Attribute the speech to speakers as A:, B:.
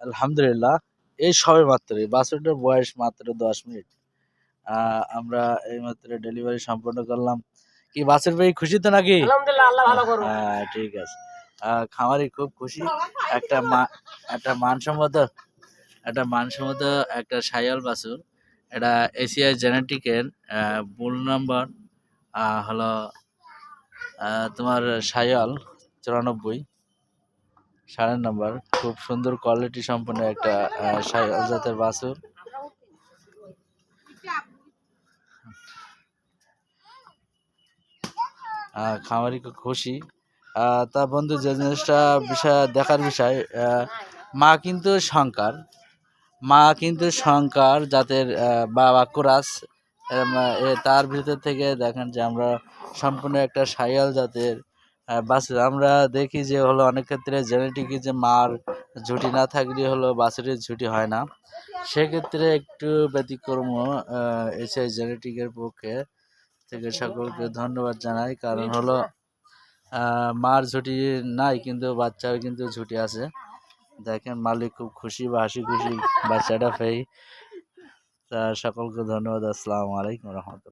A: আলহামদুলিল্লাহ। এই সবে মাত্র এই বাছুরটার বয়স মাত্র 10 মিনিট। আমরা এইমাত্র ডেলিভারি সম্পন্ন করলাম। কি বাছুর ভাই খুশি তো নাকি?
B: আলহামদুলিল্লাহ, আল্লাহ ভালো করুক।
A: হ্যাঁ ঠিক আছে। খামারি খুব খুশি। একটা একটা মানসম্মত একটা শাহিওয়াল বাছুর। এটা এশিয়া জেনেটিকের মূল নাম্বার হলো তোমার শাহিওয়াল 94 সাড়ে নাম্বার। খুব সুন্দর কোয়ালিটি সম্পন্ন একটা শাহিওয়াল জাতের বাছুর। খামারি খুব খুশি। তা বন্ধু যে জিনিসটা দেখার বিষয়, মা কিন্তু শঙ্কর জাতের বা কোরাস। তার ভিতর থেকে দেখেন যে আমরা সম্পূর্ণ একটা শাহিওয়াল জাতের বাছুর। আমরা দেখি যে হলো অনেক ক্ষেত্রে জেনেটিকে যে মার ঝুঁটি না থাকলে হলো বাছুরের ঝুঁটি হয় না। সেক্ষেত্রে একটু ব্যতিক্রম এসআই জেনেটিকের পক্ষে থেকে সকলকে ধন্যবাদ জানাই। কারণ হলো মার ঝুঁটি নাই কিন্তু বাচ্চার কিন্তু ঝুঁটি আছে। দেখেন মালিক খুব খুশি বা হাসি খুশি বাচ্চাটা পেয়ে। তা সকলকে ধন্যবাদ। আসসালামু আলাইকুম রহমতুল্লাহ।